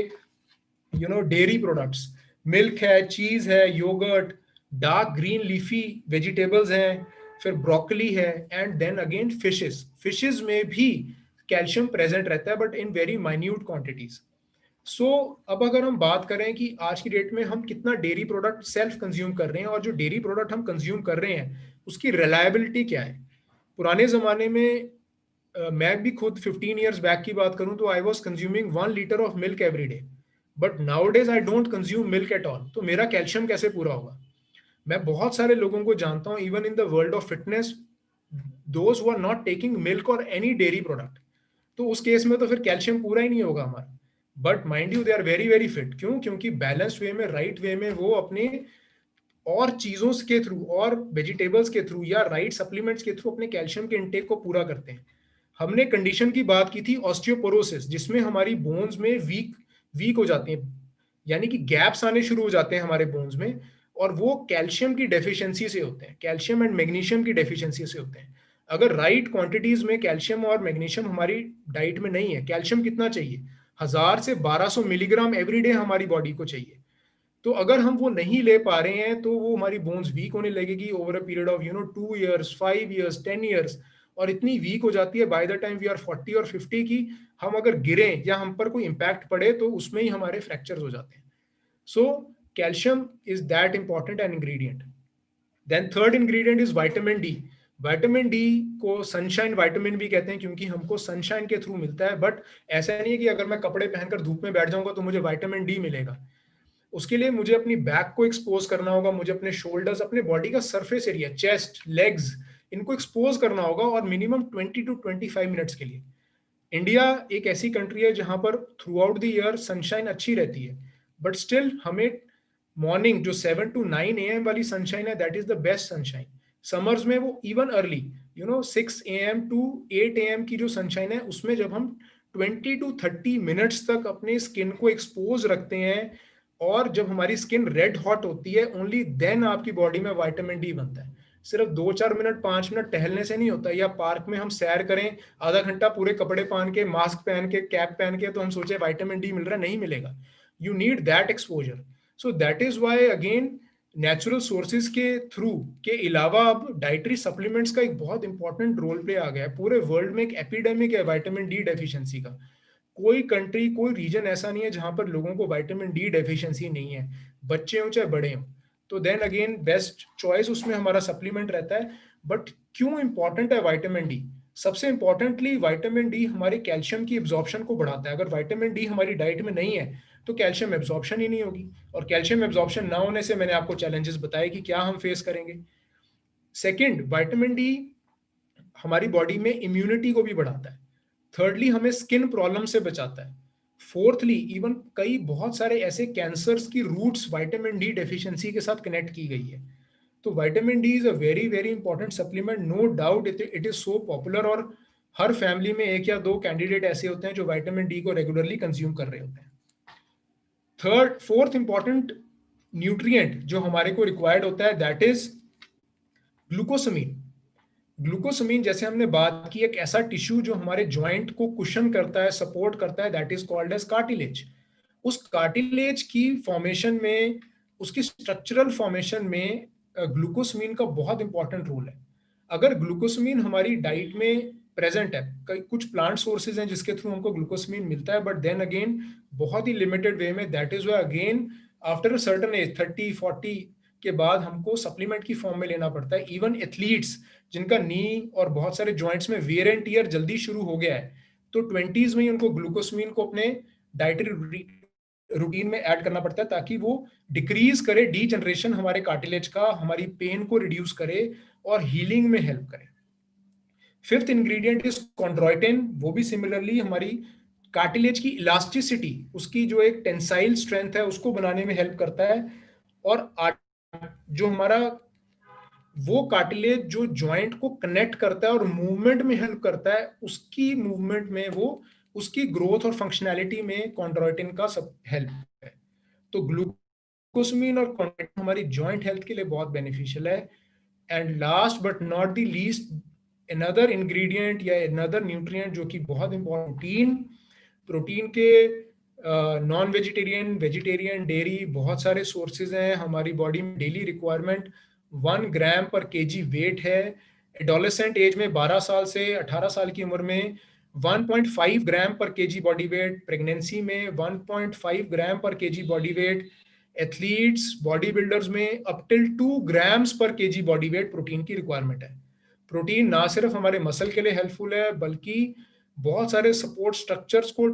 डेयरी प्रोडक्ट्स, मिल्क है, चीज है, yogurt, dark green leafy vegetables हैं, फिर ब्रोकली है, and then again fishes. Fishes में भी कैल्शियम प्रेजेंट रहता है, but in very minute quantities. So अब अगर हम बात करें कि आज की डेट में हम कितना डेयरी प्रोडक्ट सेल्फ कंज्यूम कर रहे हैं, और जो डेयरी प्रोडक्ट हम कंज्यूम कर रहे हैं उसकी रिलायबिलिटी क्या है। पुराने जमाने में मैं भी खुद 15 ईयर्स बैक की बात करूं तो I was consuming 1 litre of milk every day, but now days I don't consume milk at all. तो मेरा कैल्शियम कैसे पूरा होगा? मैं बहुत सारे लोगों को जानता हूं even in the world of fitness, those who are not taking milk और एनी डेयरी प्रोडक्ट, तो उस केस में तो फिर कैल्शियम पूरा ही नहीं होगा हमारा। But mind you they are very very fit. क्यों? क्योंकि बैलेंस वे में, राइट वे में वो अपने और चीजों के थ्रू और वेजिटेबल्स के थ्रू या राइट सप्लीमेंट्स के थ्रू अपने कैल्शियम के इंटेक को पूरा करते हैं। हमने कंडीशन की बात की थी ऑस्टियोपोरोसिस, जिसमें हमारी बोन्स में वीक हो जाती हैं, यानी कि गैप्स आने शुरू हो जाते हैं हमारे बोन्स में, और वो कैल्शियम की डेफिशिएंसी से होते हैं, कैल्शियम एंड मैग्नीशियम की डेफिशिएंसी से होते हैं। अगर राइट क्वांटिटीज में कैल्शियम और मैग्नीशियम हमारी डाइट में नहीं है, कैल्शियम कितना चाहिए? 1000 से 1200 मिलीग्राम एवरीडे हमारी बॉडी को चाहिए। तो अगर हम वो नहीं ले पा रहे हैं तो वो हमारी बोन्स वीक होने लगेगी over a period of 2 years, 5 years, 10 years, और इतनी वीक हो जाती है by the time we are 40 और 50 की हम अगर गिरे या हम पर कोई इंपैक्ट पड़े तो उसमें ही हमारे फ्रैक्चर्स हो जाते हैं। So calcium is that important an ingredient. Then third ingredient is vitamin D. Vitamin D को सनशाइन विटामिन भी कहते हैं क्योंकि हमको सनशाइन के थ्रू मिलता है, बट ऐसा नहीं है कि अगर मैं कपड़े पहनकर धूप में बैठ जाऊंगा तो मुझे विटामिन डी मिलेगा। उसके लिए मुझे अपनी बैक को एक्सपोज करना होगा, मुझे अपने शोल्डर्स, अपने बॉडी का सरफेस एरिया, चेस्ट, लेग्स, इनको एक्सपोज करना होगा, और मिनिमम 20 to 25 मिनट्स के लिए। इंडिया एक ऐसी कंट्री है जहां पर through out the year sunshine अच्छी रहती है, बट स्टिल हमें मॉर्निंग जो 7 to 9 AM वाली सनशाइन है, that is the best sunshine. Summers में वो even early 6 AM to 8 AM की जो सनशाइन है, उसमें जब हम 20 to 30 मिनट्स तक अपने स्किन को एक्सपोज रखते हैं और जब हमारी स्किन रेड हॉट होती है, ओनली देन आपकी बॉडी में विटामिन डी बनता है। सिर्फ 2-4 मिनट, 5 मिनट टहलने से नहीं होता, या पार्क में हम सैर करें आधा घंटा पूरे कपड़े पहन के, मास्क पहन के, कैप पहन के, तो हम सोचे विटामिन डी मिल रहा है, नहीं मिलेगा। You need that exposure. So that is why again natural sources के थ्रू के अलावा अब डाइटरी सप्लीमेंट्स का एक बहुत इंपॉर्टेंट रोल प्ले आ गया है। पूरे वर्ल्ड में एक एपिडेमिक है विटामिन डी डेफिशिएंसी का। कोई कंट्री, कोई रीजन ऐसा नहीं है जहां पर लोगों को विटामिन डी डेफिशिएंसी नहीं है, बच्चे हो चाहे बड़े हो। तो देन अगेन बेस्ट चॉइस उसमें हमारा सप्लीमेंट रहता है। बट क्यों इंपॉर्टेंट है विटामिन डी? सबसे इंपॉर्टेंटली विटामिन डी हमारे कैल्शियम की एब्जॉर्प्शन को बढ़ाता है। अगर विटामिन डी हमारी डाइट में नहीं है तो कैल्शियम एब्जॉर्प्शन ही नहीं होगी, और कैल्शियम एब्जॉर्प्शन ना होने से मैंने आपको चैलेंजेस बताए कि क्या हम फेस करेंगे। सेकेंड, विटामिन डी हमारी बॉडी में इम्यूनिटी को भी बढ़ाता है। थर्डली, हमें स्किन प्रॉब्लम से बचाता है। फोर्थली, इवन कई बहुत सारे ऐसे कैंसर्स की रूट्स विटामिन डी डेफिशिएंसी के साथ कनेक्ट की गई है। तो vitamin D is a very very important supplement, no doubt it is so popular, और हर फैमिली में 1 या 2 कैंडिडेट ऐसे होते हैं जो विटामिन डी को रेगुलरली कंज्यूम कर रहे होते हैं। फोर्थ इंपॉर्टेंट न्यूट्रिएंट जो हमारे को रिक्वायर्ड होता है, दैट इज ग्लूकोसमीन। ग्लूकोसमीन, जैसे हमने बात की, एक ऐसा टिश्यू जो हमारे जॉइंट को कुशन करता है, सपोर्ट करता है, that is called age cartilage. उस कार्टिलेज की फॉर्मेशन में, उसकी स्ट्रक्चरल फॉर्मेशन में ग्लूकोसमीन का बहुत इंपॉर्टेंट रोल है। अगर ग्लूकोसमीन हमारी डाइट में प्रेजेंट है, कुछ प्लांट सोर्सेज हैं जिसके थ्रू हमको ग्लूकोसमीन मिलता है, बट देन अगेन बहुत ही लिमिटेड वे में। That is why again after a certain age 30-40 के बाद हमको सप्लीमेंट की फॉर्म में लेना पड़ता है। इवन एथलीट्स जिनका नी और बहुत सारे जॉइंट्स में वेयर एंड टियर जल्दी शुरू हो गया है, तो 20s में ही उनको ग्लूकोसमीन को अपने डाइटरी रूटीन में ऐड करना पड़ता है ताकि वो डिक्रीज करे डीजनरेशन हमारे कार्टिलेज का, हमारी पेन को रिड्यूस करे और हीलिंग में हेल्प करे। Fifth ingredient is chondroitin. वो भी सिमिलरली हमारी कार्टिलेज की इलास्टिसिटी, उसकी जो एक टेंसाइल स्ट्रेंथ है, उसको बनाने में हेल्प करता है। और जो हमारा वो कार्टिलेज जो जॉइंट को कनेक्ट करता है और मूवमेंट में हेल्प करता है, उसकी मूवमेंट में, वो उसकी ग्रोथ और फंक्शनैलिटी में कॉन्ड्रोइटिन का सब हेल्प है। तो ग्लूकोसमीन और कॉन्ड्रोइटिन हमारी जॉइंट हेल्थ के लिए बहुत बेनिफिशियल है। And last but not the least, another ingredient या अनदर न्यूट्रिएंट जो कि बहुत इंपॉर्टेंट, प्रोटीन के नॉन वेजिटेरियन, वेजिटेरियन, डेयरी, बहुत सारे सोर्सेज हैं। हमारी बॉडी में डेली रिक्वायरमेंट 1 ग्राम पर केजी वेट है। एडोलेसेंट एज में 12 साल से 18 साल की उम्र में 1.5 ग्राम पर केजी बॉडी वेट, प्रेगनेंसी में 1.5 ग्राम पर KG body weight, athletes, body builders में अप टिल 2 ग्राम्स पर केजी बॉडी वेट प्रोटीन की रिक्वायरमेंट है। प्रोटीन ना सिर्फ हमारे मसल के लिए हेल्पफुल है बल्कि बहुत सारे सपोर्ट स्ट्रक्चर्स को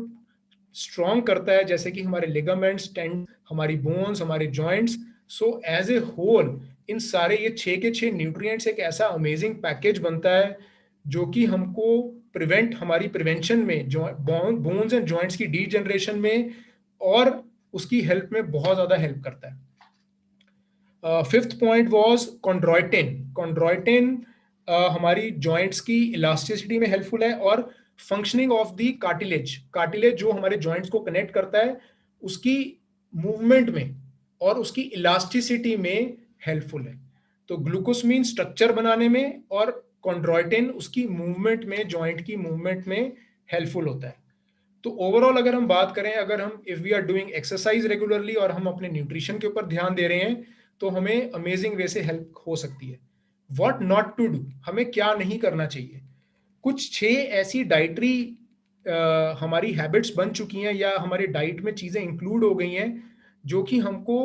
स्ट्रॉन्ग करता है, जैसे कि हमारे लिगामेंट्स, टेंड, हमारी बोन्स, हमारे joints. So as a whole इन सारे ये 6 के 6 न्यूट्रिएंट्स एक ऐसा अमेजिंग पैकेज बनता है जो कि हमको हमारी प्रिवेंशन में, बोन्स एंड जॉइंट्स की डीजनरेशन में और उसकी हेल्प में बहुत ज्यादा हेल्प करता है। Fifth point was chondroitin. Chondroitin हमारी जॉइंट्स की इलास्टिसिटी में हेल्पफुल है और फंक्शनिंग ऑफ द कार्टिलेज जो हमारे जॉइंट्स को कनेक्ट करता है उसकी मूवमेंट में और उसकी इलास्टिसिटी में हेल्पफुल है। तो ग्लूकोसमीन स्ट्रक्चर बनाने में और कॉन्ड्रोइटिन उसकी मूवमेंट में, जॉइंट की मूवमेंट में हेल्पफुल होता है। तो ओवरऑल अगर हम बात करें, अगर हम if we are doing exercise regularly और हम अपने न्यूट्रिशन के ऊपर ध्यान दे रहे हैं तो हमें अमेजिंग वे से हेल्प हो सकती है। व्हाट नॉट टू डू, हमें क्या नहीं करना चाहिए। कुछ 6 ऐसी डाइटरी हमारी हैबिट्स बन चुकी हैं या हमारे डाइट में चीजें इंक्लूड हो गई हैं जो कि हमको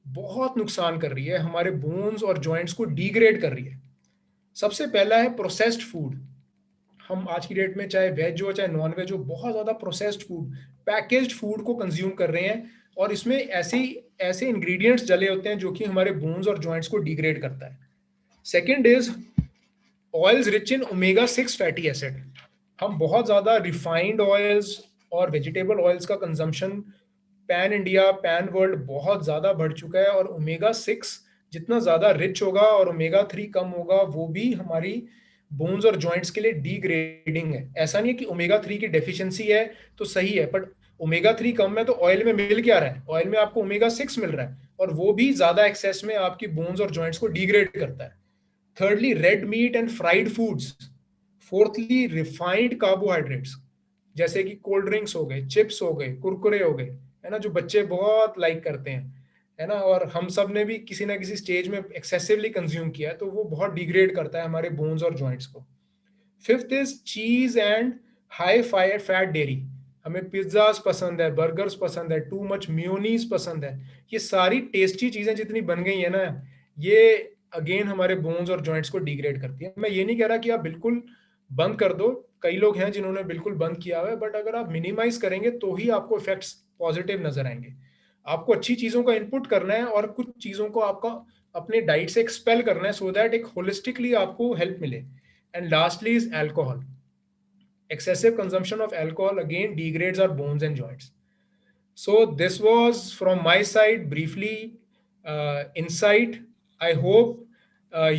बहुत नुकसान कर रही है, हमारे बोन्स और जॉइंट्स को डिग्रेड कर रही है। सबसे पहला है प्रोसेस्ड फूड। हम आज की डेट में चाहे वेज हो चाहे नॉन वेज हो, बहुत ज्यादा प्रोसेस्ड फूड, पैकेज्ड फूड को कंज्यूम कर रहे हैं और इसमें ऐसे इंग्रेडिएंट्स डले होते हैं जो कि हमारे बोन्स और जॉइंट्स को डिग्रेड करता है। Second is oils rich in omega 6 fatty acid. हम बहुत ज्यादा रिफाइंड ऑयल्स और वेजिटेबल ऑयल्स का consumption pan India, pan world बहुत ज्यादा बढ़ चुका है और ओमेगा 6 जितना ज्यादा रिच होगा और ओमेगा 3 कम होगा वो भी हमारी बोन्स और जॉइंट्स के लिए डिग्रेडिंग है। ऐसा नहीं है कि ओमेगा 3 की डेफिशिएंसी है तो सही है, बट ओमेगा 3 कम है तो ऑयल में मिल क्या रहा है? ऑयल में आपको ओमेगा 6 मिल रहा है और वो भी ज्यादा एक्सेस में आपकी बोन्स और जॉइंट्स को डिग्रेड करता है। Thirdly red meat and fried foods. Fourthly refined carbohydrates जैसे कि कोल्ड ड्रिंक्स हो गए, चिप्स हो गए, कुरकुरे हो गए, है ना, जो बच्चे बहुत लाइक करते हैं, है ना, और हम सब ने भी किसी ना किसी स्टेज में एक्सेसिवली कंज्यूम किया है, तो वो बहुत डिग्रेड करता है हमारे बोन्स और जॉइंट्स को। फिफ्थ इज चीज and high fire fat dairy. हमें पिज्जाज पसंद है, बर्गर्स पसंद है, टू मच मेयोनीज पसंद है। ये सारी टेस्टी चीजें जितनी बन गई है ना, ये अगेन हमारे बोन्स और जॉइंट्स को डिग्रेड करती है। मैं ये नहीं कह रहा कि आप बिल्कुल बंद कर दो, कई लोग हैं जिन्होंने बिल्कुल बंद किया हुआ है, बट अगर आप मिनिमाइज करेंगे तो ही आपको इफेक्ट्स पॉजिटिव नजर आएंगे। आपको अच्छी चीजों का इनपुट करना है और कुछ चीजों को आपका अपने डाइट से एक्सपेल करना है सो दैट एक होलिस्टिकली आपको हेल्प मिले। And lastly is alcohol. Excessive consumption of alcohol again degrades our bones and joints. So this was from my side briefly insight. I hope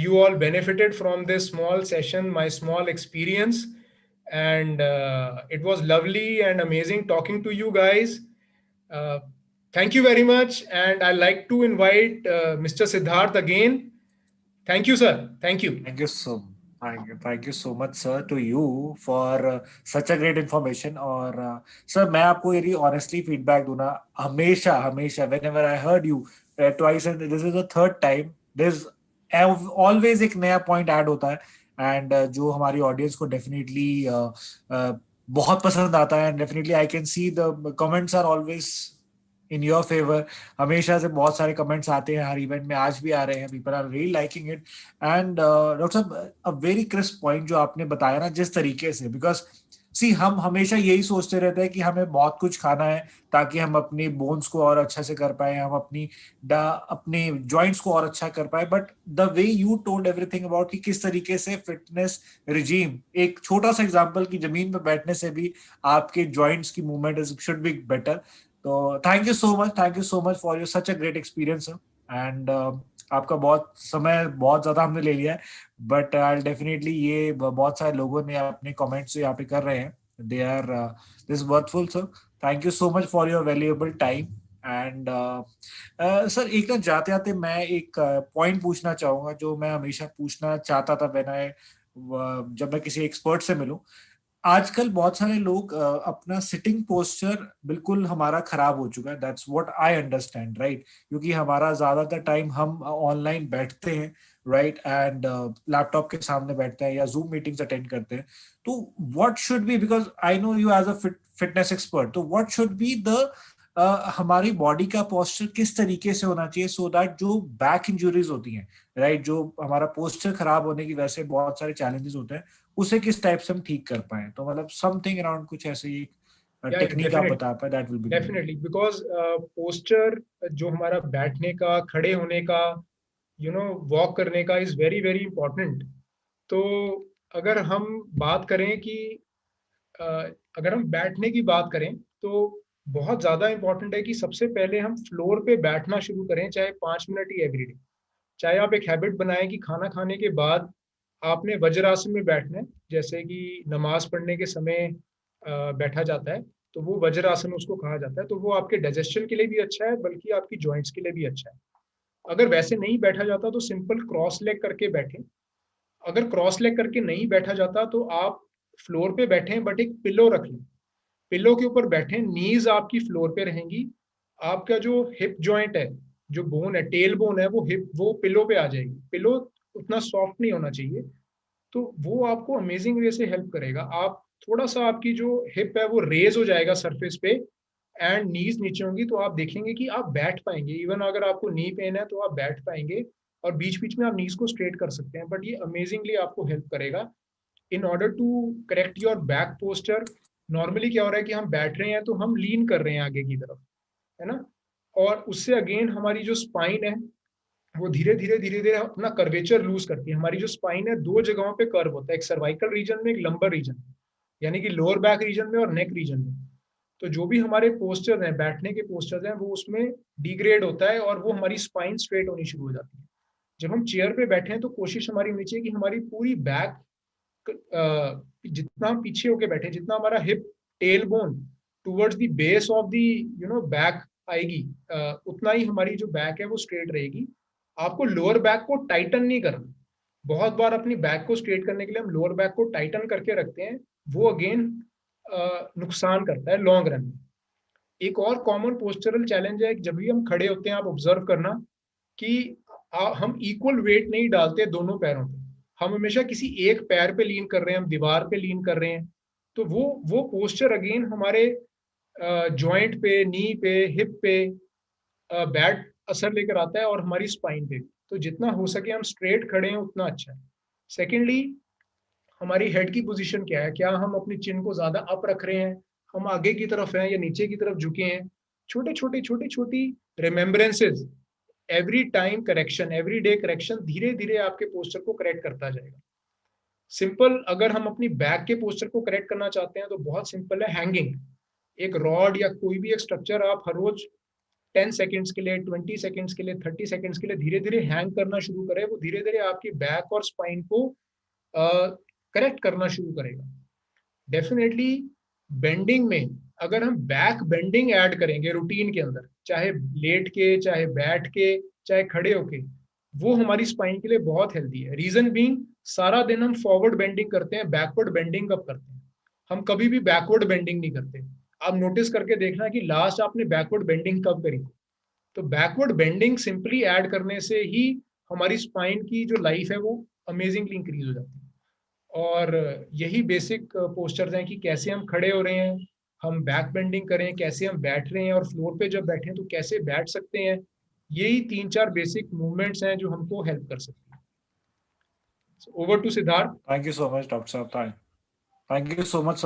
you all benefited from this small session, my small experience, and it was lovely and amazing talking to you guys. Uh, Thank you very much, and I'd like to invite Mr. Siddharth again. Thank you, sir. Thank you. Thank you so much, sir, to you for such a great information. और sir मैं आपको यदि honestly feedback दूँ ना, हमेशा whenever I heard you twice and this is the third time, there's always एक नया point add होता है and जो हमारी audience को definitely बहुत पसंद आता है and definitely I can see the comments are always in your favor. हमेशा से बहुत सारे कमेंट्स आते हैं हर इवेंट में, आज भी आ रहे हैं, people are really liking it. And doctor साहब, अ वेरी क्रिस्प पॉइंट जो आपने बताया ना जिस तरीके से, बिकॉज सी हम हमेशा यही सोचते रहते हैं कि हमें बहुत कुछ खाना है ताकि हम अपनी बोन्स को और अच्छा से कर पाए, हम अपने जॉइंट्स को और अच्छा कर पाए, but the way you told everything about कि किस तरीके से फिटनेस रिजीम, एक छोटा सा एग्जांपल की जमीन पर बैठने से भी आपके जॉइंट्स की मूवमेंट शुड बी बेटर। तो thank you so much for your such a great experience and आपका बहुत समय बहुत ज्यादा हमने ले लिया है, बट आई डेफिनेटली, ये बहुत सारे लोगों ने अपने कमेंट्स यहाँ पे कर रहे हैं, they are this worthful. Sir thank you so much for your valuable time. And sir एक ना जाते आते मैं एक पॉइंट पूछना चाहूंगा जो मैं हमेशा पूछना चाहता था जब मैं किसी एक्सपर्ट से मिलूं। आजकल बहुत सारे लोग अपना सिटिंग पोस्चर बिल्कुल हमारा खराब हो चुका है, that's what I understand, right, क्योंकि हमारा ज्यादातर टाइम हम ऑनलाइन बैठते हैं, राइट, एंड लैपटॉप के सामने बैठते हैं या जूम मीटिंग्स अटेंड करते हैं। तो what should be, because I know you as a fitness expert, तो व्हाट शुड बी द हमारी बॉडी का पोस्चर किस तरीके से होना चाहिए सो दैट जो बैक इंजरीज होती हैं, राइट, जो हमारा पोस्चर खराब होने की वजह से बहुत सारे चैलेंजेस होते हैं, उसे किस टाइप से हम ठीक कर पाए। तो मतलब समथिंग अराउंड कुछ ऐसे ही या टेक्निक आप डेफिनेटली, बता पाए, that will be great. Definitely, because posture जो हमारा बैठने का, खड़े होने का, वॉक करने का इज वेरी वेरी इंपॉर्टेंट। तो अगर हम बात करें कि अ, अगर हम बैठने की बात करें तो बहुत ज़्यादा इंपॉर्टेंट है कि सबसे पहले हम फ्लोर पे बैठना शुरू करें, चाहे 5 मिनट ही एवरीडे। चाहे आप एक हैबिट बनाएं कि खाना खाने के बाद आपने वज्रासन में बैठना है, जैसे कि नमाज पढ़ने के समय बैठा जाता है, तो वो वज्रासन उसको कहा जाता है। तो वो आपके डाइजेशन के लिए भी अच्छा है, बल्कि आपकी जॉइंट्स के लिए भी अच्छा है। अगर वैसे नहीं बैठा जाता तो सिंपल क्रॉस लेग करके बैठें। अगर क्रॉस लेग करके नहीं बैठा जाता तो आप फ्लोर पे बैठें, बट एक पिलो रख लें, पिलो के ऊपर बैठें, नीज आपकी फ्लोर पे रहेंगी, आपका जो हिप जॉइंट है, जो बोन है, टेल बोन है, वो पिलो पे आ जाएगी। पिलो उतना सॉफ्ट नहीं होना चाहिए, तो वो आपको अमेजिंग वे से हेल्प करेगा। आप थोड़ा सा, आपकी जो हिप है वो रेज हो जाएगा सरफेस पे, एंड नीज नीचे होंगी, तो आप देखेंगे कि आप बैठ पाएंगे। इवन अगर आपको नी पेन है तो आप बैठ पाएंगे, और बीच बीच में आप नीज को स्ट्रेट कर सकते हैं। बट ये अमेजिंगली आपको हेल्प करेगा in order to correct your back posture. Normally क्या हो रहा है कि हम बैठ रहे हैं तो हम लीन कर रहे हैं आगे की तरफ, है ना, और उससे अगेन हमारी जो स्पाइन है वो धीरे धीरे अपना कर्वेचर लूज करती है। हमारी जो स्पाइन है, दो जगहों पे कर्व होता है, एक सर्वाइकल रीजन में, एक लंबर रीजन में, यानी कि लोअर बैक रीजन में और नेक रीजन में। तो जो भी हमारे पोस्चर हैं, बैठने के पोस्चर हैं, वो उसमें डिग्रेड होता है और वो हमारी स्पाइन स्ट्रेट होनी शुरू हो जाती है। जब हम चेयर पे बैठे हैं तो कोशिश हमारी होनी चाहिए कि हमारी पूरी बैक, जितना हम पीछे होके बैठे, जितना हमारा hip tail bone towards the base of the back आएगी, उतना ही हमारी जो बैक है वो स्ट्रेट रहेगी। आपको लोअर बैक को टाइटन नहीं करना। बहुत बार अपनी बैक को स्ट्रेट करने के लिए हम लोअर बैक को टाइटन करके रखते हैं, वो अगेन नुकसान करता है लॉन्ग रन में। एक और कॉमन पोस्चरल चैलेंज है, जब भी हम खड़े होते हैं, आप ऑब्जर्व करना कि हम इक्वल वेट नहीं डालते दोनों पैरों पे। हम हमेशा किसी एक पैर पे लीन कर रहे हैं, हम दीवार पे लीन कर रहे हैं। तो वो पोस्चर अगेन हमारे जॉइंट पे, नी पे, हिप पे बैड असर लेकर आता है, और हमारी स्पाइन पे। तो जितना हो सके हम स्ट्रेट खड़े हैं उतना अच्छा है। सेकेंडली, हमारी हेड की पोजीशन क्या है, क्या हम अपनी चिन को ज्यादा अप रख रहे हैं, हम आगे की तरफ हैं या नीचे की तरफ झुके हैं। छोटी छोटी remembrances, every time correction, every day correction धीरे धीरे आपके पोस्चर को करेक्ट करता जाएगा। सिंपल, अगर हम अपनी बैक के पोस्चर को करेक्ट करना चाहते हैं तो बहुत सिंपल है, हैंगिंग। एक रॉड या कोई भी एक स्ट्रक्चर आप हर रोज 10 सेकेंड्स के लिए, 20 सेकेंड्स के लिए, 30 सेकेंड्स के लिए धीरे धीरे हैंग करना शुरू करें। वो धीरे धीरे आपकी बैक और स्पाइन को करेक्ट करना शुरू करेगा। डेफिनेटली बेंडिंग में, अगर हम बैक बेंडिंग ऐड करेंगे रूटीन के अंदर, चाहे लेट के, चाहे बैठ के, चाहे खड़े होके, वो हमारी स्पाइन के लिए बहुत हेल्दी है। रीजन बीइंग, सारा दिन हम फॉरवर्ड बेंडिंग करते हैं, बैकवर्ड बेंडिंग कब करते हैं? हम कभी भी बैकवर्ड बेंडिंग नहीं करते। आप नोटिस करके देखना कि लास्ट आपने बैकवर्ड बेंडिंग कब करी। तो बैकवर्ड बेंडिंग सिंपली ऐड करने से ही हमारी स्पाइन की जो लाइफ है वो अमेजिंगली इंक्रीज हो जाती है। और यही बेसिक पोस्चर्स हैं कि कैसे हम खड़े हो रहे हैं, हम बैक बेंडिंग करें, कैसे हम बैठ रहे हैं, और फ्लोर पे जब बैठे हैं तो कैसे बैठ सकते हैं। यही 3-4 बेसिक मूवमेंट्स हैं जो हमको हेल्प कर सकते हैं। Over to Siddharth. Thank you so much doctor साहब, thank you so much sir.